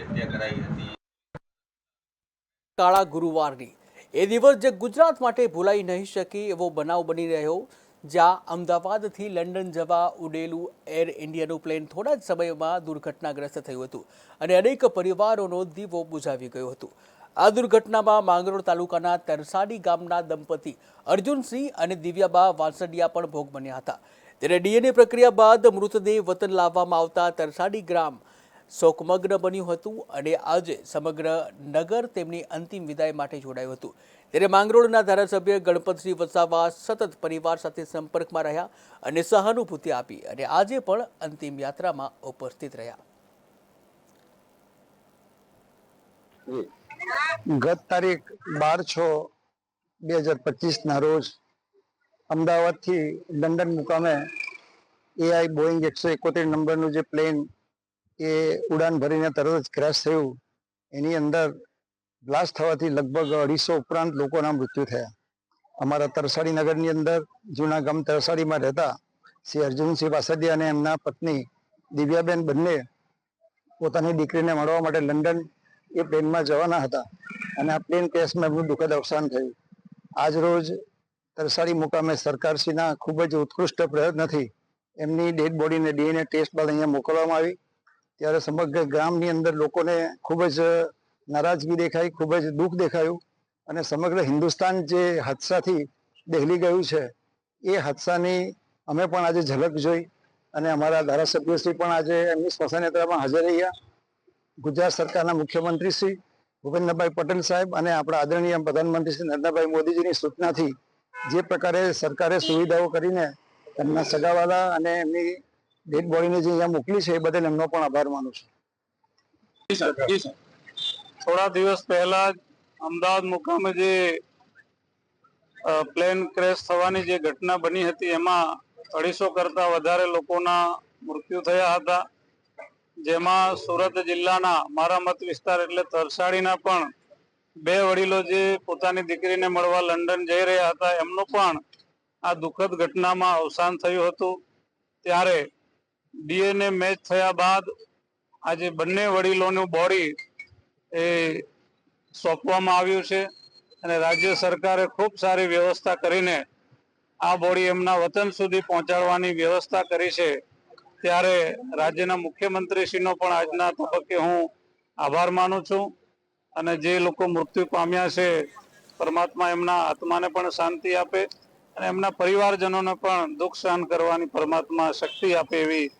હત્યા કરાઈ હતી। કાળા ગુરુવારની એ દિવસ જે ગુજરાત માટે ભૂલાઈ નહીં શકે એવો બનાવ બની રહ્યો, જ્યાં અમદાવાદથી લંડન જવા ઉડેલું એર ઇન્ડિયાનું પ્લેન થોડા જ સમયમાં દુર્ઘટનાગ્રસ્ત થયું હતું અને અનેક પરિવારોનો દીવો બુઝાવી ગયો હતો। આ દુર્ઘટનામાં માંગરોળ તાલુકાના તરસાડી ગામના દંપતી અર્જુનસિંહ અને દિવ્યાબા વાંસડિયા પણ ભોગ બન્યા હતા। ત્યારે ડીએનએ પ્રક્રિયા બાદ મૃતદેહ વતન લાવવામાં આવતા તરસાડી ગ્રામ શોકમગ્ન બન્યું હતું અને આજે સમગ્ર નગર તેમની અંતિમ વિદાય માટે જોડાયું હતું। ત્યારે માંગરોળના ધારાસભ્ય ગણપતસિંહ વસાવા સતત પરિવાર સાથે સંપર્કમાં રહ્યા અને સહાનુભૂતિ આપી અને આજે પણ અંતિમ યાત્રામાં ઉપસ્થિત રહ્યા। ગત તારીખ 12/6/2025 ના રોજ અમદાવાદથી લંડન મુકામે એઆઈ બોઈંગ 171 નંબરનું જે પ્લેન એ ઉડાન ભરીને તરત જ ક્રેશ થયું। એની અંદર બ્લાસ્ટ થવાથી લગભગ 250 ઉપરાંત લોકોના મૃત્યુ થયા। અમારા તરસાડી નગરની અંદર જૂના ગામ તરસાડીમાં રહેતા શ્રી અર્જુનસિંહ વાસદિયા અને એમના પત્ની દિવ્યાબેન બંને પોતાની દીકરીને મળવા માટે લંડન એ પ્લેનમાં જવાના હતા અને આ પ્લેન ક્રેશમાં એમનું દુઃખદ અવસાન થયું। આજ રોજ તરસાડી મુકામે સરકારશ્રીના ખૂબ જ ઉત્કૃષ્ટ પ્રયત્નથી એમની ડેડ બોડીને ડીએનએ ટેસ્ટ બાદ અહીંયા મોકલવામાં આવી। ત્યારે સમગ્ર ગામની અંદર લોકોને ખૂબ જ નારાજગી દેખાઈ, ખૂબ જ દુઃખ દેખાયું અને સમગ્ર હિન્દુસ્તાન જે હાદસાથી દહેલી ગયું છે એ હાદસાની અમે પણ આજે ઝલક જોઈ અને અમારા ધારાસભ્યશ્રી પણ આજે એમની સ્મશાન યાત્રામાં હાજર રહ્યા। ગુજરાત સરકારના મુખ્યમંત્રી શ્રી ભૂપેન્દ્રભાઈ પટેલ સાહેબ અને આપણા આદરણીય પ્રધાનમંત્રી શ્રી નરેન્દ્રભાઈ મોદીજીની સૂચનાથી જે પ્રકારે સરકારે સુવિધાઓ કરીને એમના સગાવાલા અને એમની ડેડ બોડીને જે અહીંયા મોકલી છે એ બદલ એમનો પણ આભાર માનું છું। થોડા દિવસ પહેલા જ અમદાવાદ મુકામે જે પ્લેન ક્રેશ થવાની જે ઘટના બની હતી એમાં 250 કરતા વધારે લોકોના મૃત્યુ થયા હતા, જેમાં સુરત જિલ્લાના મારા મત વિસ્તાર એટલે તરસાડીના પણ 2 વડીલો જે પોતાની દીકરીને મળવા લંડન જઈ રહ્યા હતા એમનું પણ આ દુઃખદ ઘટનામાં અવસાન થયું હતું। ત્યારે ડીએનએ મેચ થયા બાદ આજે બંને વડીલોનું બોડી એ સોંપવામાં આવ્યું છે અને રાજ્ય સરકારે ખૂબ સારી વ્યવસ્થા કરીને આ બોડી એમના વતન સુધી પહોંચાડવાની વ્યવસ્થા કરી છે। ત્યારે રાજ્યના મુખ્યમંત્રીશ્રીનો પણ આજના તબક્કે હું આભાર માનું છું અને જે લોકો મૃત્યુ પામ્યા છે પરમાત્મા એમના આત્માને પણ શાંતિ આપે અને એમના પરિવારજનોને પણ દુઃખ સહન કરવાની પરમાત્મા શક્તિ આપે એવી